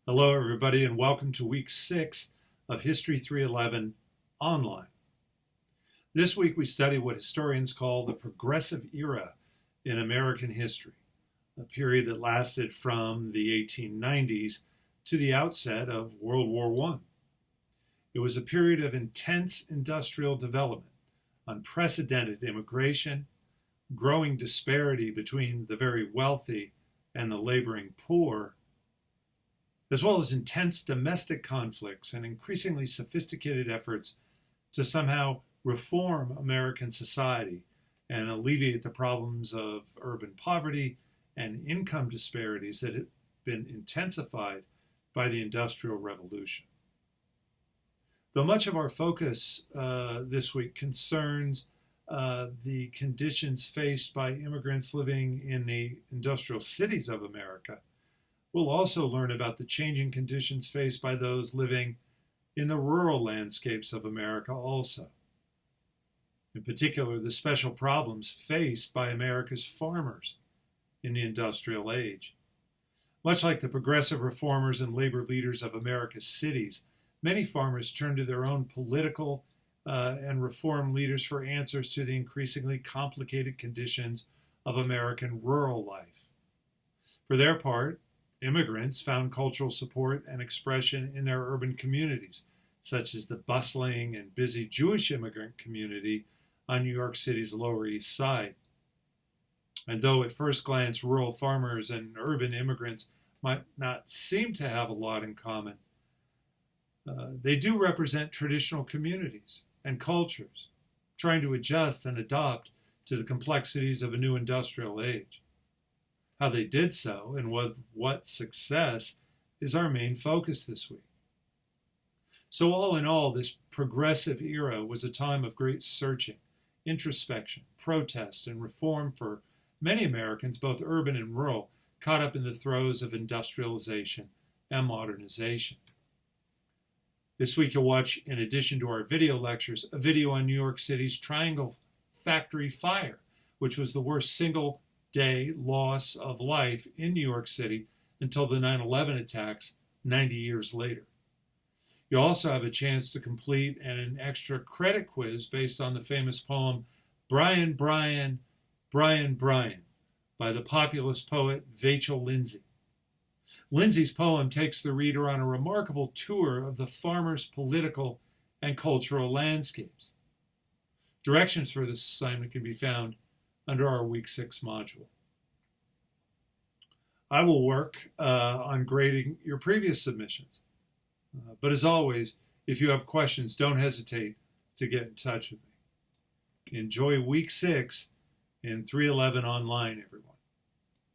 Hello, everybody, and welcome to week 6 of History 311 online. This week we study what historians call the Progressive Era in American history, a period that lasted from the 1890s to the outset of World War I. It was a period of intense industrial development, unprecedented immigration, growing disparity between the very wealthy and the laboring poor, as well as intense domestic conflicts and increasingly sophisticated efforts to somehow reform American society and alleviate the problems of urban poverty and income disparities that had been intensified by the Industrial Revolution. Though much of our focus this week concerns the conditions faced by immigrants living in the industrial cities of America, we'll also learn about the changing conditions faced by those living in the rural landscapes of America also. In particular, the special problems faced by America's farmers in the industrial age. Much like the progressive reformers and labor leaders of America's cities, many farmers turn to their own political and reform leaders for answers to the increasingly complicated conditions of American rural life. For their part, immigrants found cultural support and expression in their urban communities, such as the bustling and busy Jewish immigrant community on New York City's Lower East Side. And though at first glance rural farmers and urban immigrants might not seem to have a lot in common, they do represent traditional communities and cultures, trying to adjust and adopt to the complexities of a new industrial age. How they did so and with what success is our main focus this week. So all in all, this progressive era was a time of great searching, introspection, protest, and reform for many Americans, both urban and rural, caught up in the throes of industrialization and modernization. This week you'll watch, in addition to our video lectures, a video on New York City's Triangle Factory fire, which was the worst single-day loss of life in New York City until the 9/11 attacks 90 years later. You'll also have a chance to complete an extra credit quiz based on the famous poem Brian, Brian, Brian, Brian by the populist poet Vachel Lindsay. Lindsay's poem takes the reader on a remarkable tour of the farmers' political and cultural landscapes. Directions for this assignment can be found under our Week 6 module. I will work on grading your previous submissions. But as always, if you have questions, don't hesitate to get in touch with me. Enjoy Week 6 in 311 online, everyone.